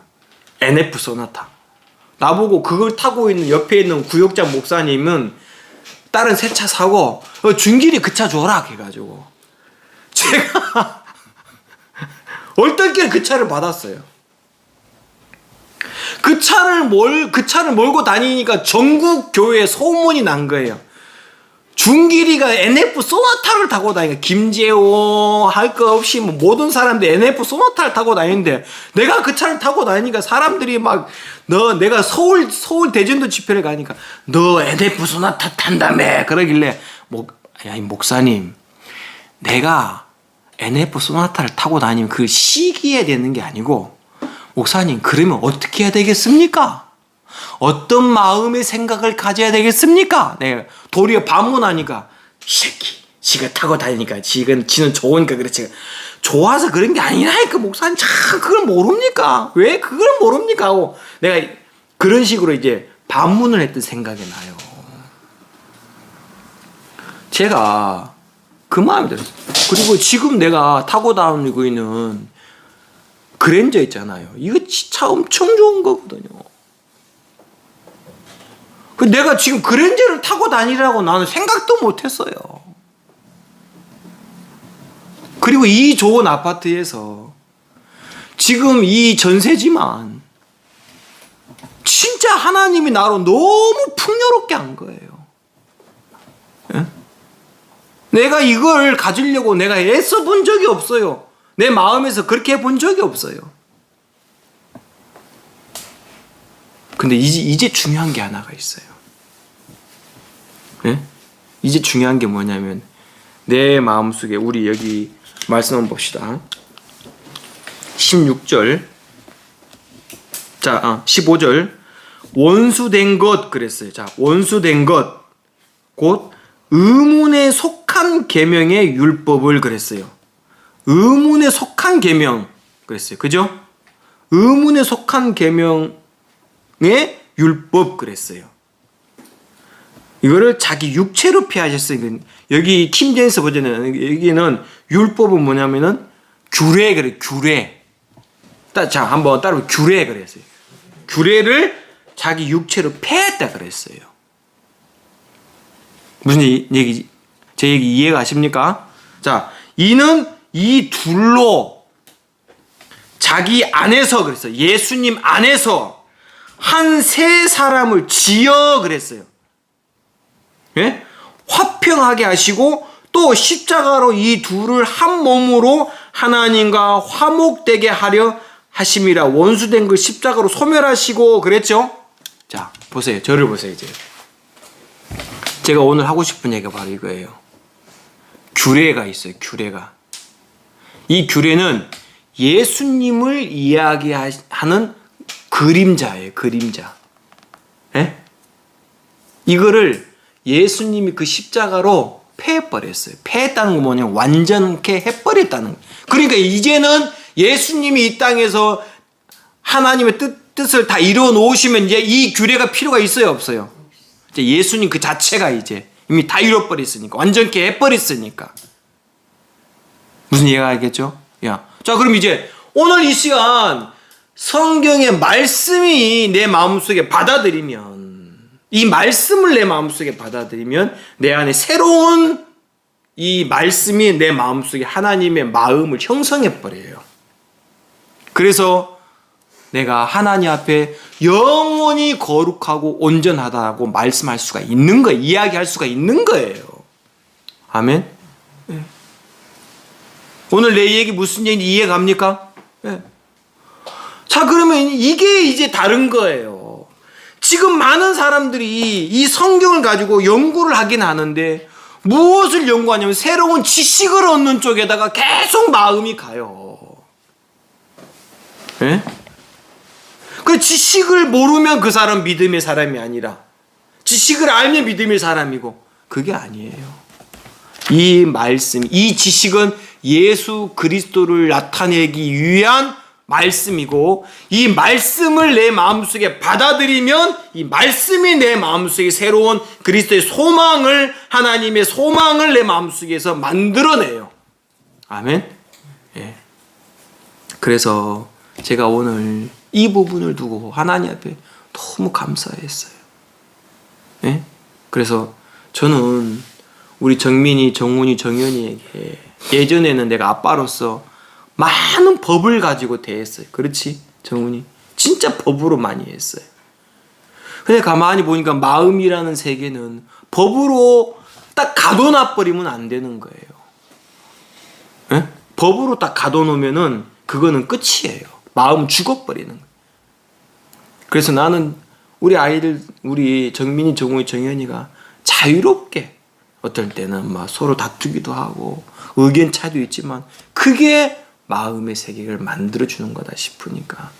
NF 소나타. 나보고 그걸 타고 있는 옆에 있는 구역장 목사님은 다른 새 차 사고 준길이 그 차 줘라 해가지고 제가 얼떨결에 그 차를 받았어요. 그 차를 몰고 다니니까 전국 교회에 소문이 난 거예요. 준길이가 NF 소나타를 타고 다니니까 김재호 할 거 없이 뭐 모든 사람들이 NF 소나타를 타고 다니는데 내가 그 차를 타고 다니니까 사람들이 막 내가 서울 대전도 집회를 가니까 너 NF 소나타 탄다며 그러길래 이 목사님 내가 NF 소나타를 타고 다니면 그 시기에 되는 게 아니고 목사님 그러면 어떻게 해야 되겠습니까? 어떤 마음의 생각을 가져야 되겠습니까? 내가 도리어 반문하니까 이 지가 타고 다니니까 지는 좋으니까 그렇지. 좋아서 그런 게 아니라니까 목사님 참 그걸 모릅니까? 왜 그걸 모릅니까? 하고 내가 그런 식으로 이제 반문을 했던 생각이 나요. 제가 그 마음이 들었어요. 그리고 지금 내가 타고 다니고 있는 그랜저 있잖아요. 이거 차 엄청 좋은 거거든요. 내가 지금 그랜저를 타고 다니라고 나는 생각도 못 했어요. 그리고 이 좋은 아파트에서 지금 이 전세지만 진짜 하나님이 나로 너무 풍요롭게 한 거예요. 예? 내가 이걸 가지려고 내가 애써 본 적이 없어요. 내 마음에서 그렇게 본 적이 없어요. 근데 이제 중요한 게 하나가 있어요. 예? 이제 중요한 게 뭐냐면 내 마음속에 우리 여기 말씀 한번 봅시다. 16절 15절 원수된 것 그랬어요. 자, 원수된 것 곧 의문에 속한 계명의 율법을 그랬어요. 의문에 속한 계명 그랬어요. 그죠? 의문에 속한 계명의 율법 그랬어요. 이거를 자기 육체로 피하셨어요. 여기 킹제임스 버전에는 여기는 율법은 뭐냐면은 규례 그래. 규례. 자, 한번 따로 규례 그랬어요. 규례를 자기 육체로 패했다 그랬어요. 무슨 얘기? 제 얘기 이해가 가십니까? 자, 이는 이 둘로 자기 안에서 그랬어요. 예수님 안에서 한 세 사람을 지어 그랬어요. 예? 화평하게 하시고 또 십자가로 이 둘을 한 몸으로 하나님과 화목되게 하려 하심이라. 원수된 걸 십자가로 소멸하시고 그랬죠? 자, 보세요. 저를 보세요. 이제 제가 오늘 하고 싶은 얘기가 바로 이거예요. 규례가 있어요. 규례가. 이 규례는 예수님을 이야기하는 그림자예요. 그림자. 예? 이거를 예수님이 그 십자가로 패해버렸어요. 패했다는 건 뭐냐면 완전케 해버렸다는 거예요. 그러니까 이제는 예수님이 이 땅에서 하나님의 뜻을 다 이루어 놓으시면 이제 이 규례가 필요가 있어요, 없어요? 이제 예수님 그 자체가 이제 이미 다 이뤄버렸으니까, 완전케 해버렸으니까. 무슨 이해가 알겠죠? 야, 자, 그럼 이제 오늘 이 시간 성경의 말씀이 내 마음속에 받아들이면, 이 말씀을 내 마음속에 받아들이면 내 안에 새로운 이 말씀이 내 마음속에 하나님의 마음을 형성해버려요. 그래서 내가 하나님 앞에 영원히 거룩하고 온전하다고 말씀할 수가 있는 거예요. 이야기할 수가 있는 거예요. 아멘? 네. 오늘 내 얘기 무슨 얘기인지 이해갑니까? 네. 자, 그러면 이게 이제 다른 거예요. 지금 많은 사람들이 이 성경을 가지고 연구를 하긴 하는데 무엇을 연구하냐면 새로운 지식을 얻는 쪽에다가 계속 마음이 가요. 예? 그 지식을 모르면 그 사람 믿음의 사람이 아니라 지식을 알면 믿음의 사람이고 그게 아니에요. 이 말씀, 이 지식은 예수 그리스도를 나타내기 위한 말씀이고 이 말씀을 내 마음속에 받아들이면 이 말씀이 내 마음속에 새로운 그리스도의 소망을, 하나님의 소망을 내 마음속에서 만들어내요. 아멘. 예. 그래서 제가 오늘 이 부분을 두고 하나님 앞에 너무 감사했어요. 예? 그래서 저는 우리 정민이, 정훈이, 정연이에게 예전에는 내가 아빠로서 많은 법을 가지고 대했어요. 그렇지? 정훈이? 진짜 법으로 많이 했어요. 근데 가만히 보니까 마음이라는 세계는 법으로 딱 가둬놔버리면 안 되는 거예요. 예? 법으로 딱 가둬놓으면은 그거는 끝이에요. 마음은 죽어버리는 거예요. 그래서 나는 우리 아이들, 우리 정민이, 정훈이, 정연이가 자유롭게 어떨 때는 막 서로 다투기도 하고 의견 차도 있지만 그게 마음의 세계를 만들어주는 거다 싶으니까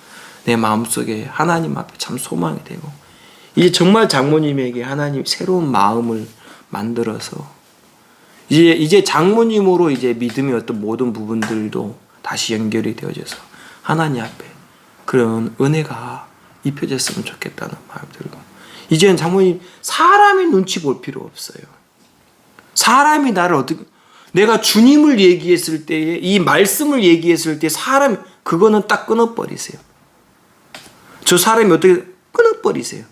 내 마음속에 하나님 앞에 참 소망이 되고 이제 정말 장모님에게 하나님 새로운 마음을 만들어서 이제 장모님으로 이제 믿음의 어떤 모든 부분들도 다시 연결이 되어져서 하나님 앞에 그런 은혜가 입혀졌으면 좋겠다는 마음이 들고, 이제는 장모님 사람의 눈치 볼 필요 없어요. 사람이 나를 어떻게, 내가 주님을 얘기했을 때에, 이 말씀을 얘기했을 때 사람, 그거는 딱 끊어버리세요. 저 사람이 어떻게 끊어버리세요.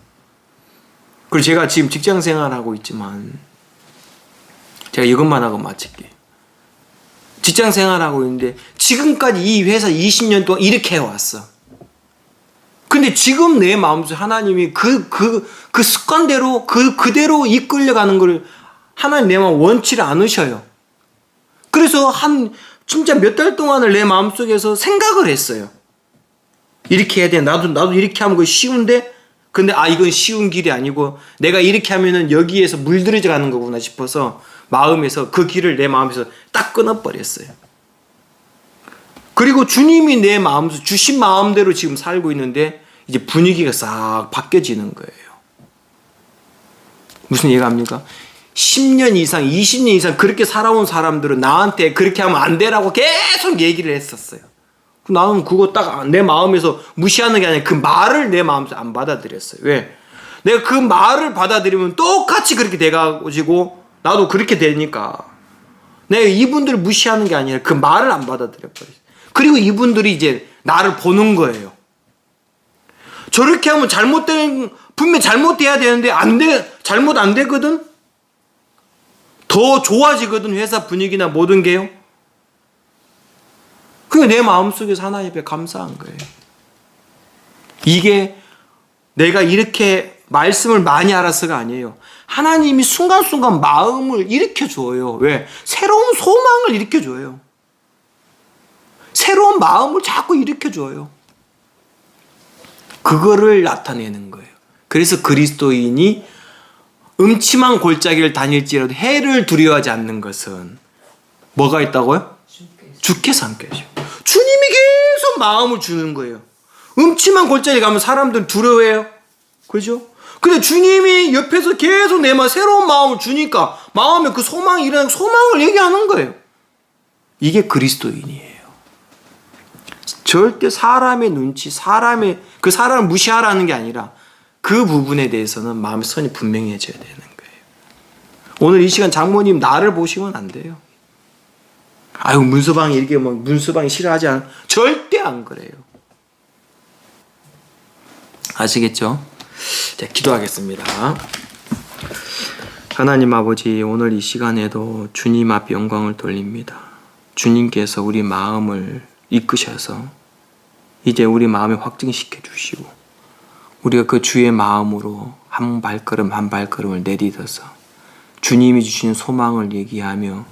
그리고 제가 지금 직장 생활하고 있지만, 제가 이것만 하고 마칠게요. 직장 생활하고 있는데 지금까지 이 회사 20년 동안 이렇게 해왔어. 근데 지금 내 마음속에 하나님이 그 습관대로 그대로 이끌려가는 걸 하나님 내 마음 원치를 않으셔요. 그래서 진짜 몇 달 동안을 내 마음속에서 생각을 했어요. 이렇게 해야 돼. 나도 이렇게 하면 그거 쉬운데, 근데 이건 쉬운 길이 아니고 내가 이렇게 하면은 여기에서 물들여져 가는 거구나 싶어서 마음에서 그 길을 내 마음에서 딱 끊어버렸어요. 그리고 주님이 내 마음에서 주신 마음대로 지금 살고 있는데 이제 분위기가 싹 바뀌어지는 거예요. 무슨 얘기가 합니까? 10년 이상, 20년 이상 그렇게 살아온 사람들은 나한테 그렇게 하면 안 되라고 계속 얘기를 했었어요. 나는 그거 딱 내 마음에서 무시하는 게 아니라 그 말을 내 마음에서 안 받아들였어요. 왜? 내가 그 말을 받아들이면 똑같이 그렇게 돼가지고 나도 그렇게 되니까 내가 이분들을 무시하는 게 아니라 그 말을 안 받아들여버렸어요. 그리고 이분들이 이제 나를 보는 거예요. 저렇게 하면 분명 잘못돼야 되는데 잘못 안 되거든? 더 좋아지거든, 회사 분위기나 모든 게요. 그게 내 마음속에서 하나님 앞에 감사한 거예요. 이게 내가 이렇게 말씀을 많이 알아서가 아니에요. 하나님이 순간순간 마음을 일으켜줘요. 왜? 새로운 소망을 일으켜줘요. 새로운 마음을 자꾸 일으켜줘요. 그거를 나타내는 거예요. 그래서 그리스도인이 음침한 골짜기를 다닐지라도 해를 두려워하지 않는 것은 뭐가 있다고요? 주께서 함께 하시고, 주님이 계속 마음을 주는 거예요. 음침한 골짜기 가면 사람들은 두려워해요. 그죠? 근데 주님이 옆에서 계속 내 마음, 새로운 마음을 주니까 마음에 그 소망이 일어나는 소망을 얘기하는 거예요. 이게 그리스도인이에요. 절대 사람의 눈치, 그 사람을 무시하라는 게 아니라 그 부분에 대해서는 마음의 선이 분명해져야 되는 거예요. 오늘 이 시간 장모님 나를 보시면 안 돼요. 아유, 문서방이 이렇게 문서방이 싫어하지 않아. 절대 안 그래요. 아시겠죠? 자, 기도하겠습니다. 하나님 아버지, 오늘 이 시간에도 주님 앞에 영광을 돌립니다. 주님께서 우리 마음을 이끄셔서 이제 우리 마음에 확증시켜 주시고, 우리가 그 주의 마음으로 한 발걸음 한 발걸음을 내딛어서 주님이 주시는 소망을 얘기하며,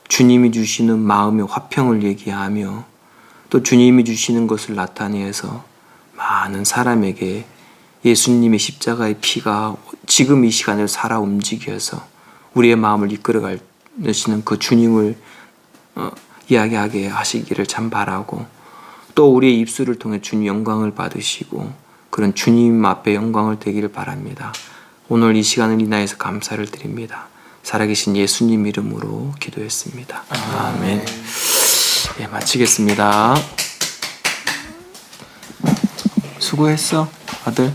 주님이 주시는 마음의 화평을 얘기하며, 또 주님이 주시는 것을 나타내서 많은 사람에게 예수님의 십자가의 피가 지금 이 시간을 살아 움직여서 우리의 마음을 이끌어 가시는 그 주님을 이야기하게 하시기를 참 바라고, 또 우리의 입술을 통해 주님 영광을 받으시고 그런 주님 앞에 영광을 되기를 바랍니다. 오늘 이 시간을 인하여서 감사를 드립니다. 살아계신 예수님 이름으로 기도했습니다. 아멘. 예, 마치겠습니다. 수고했어, 아들.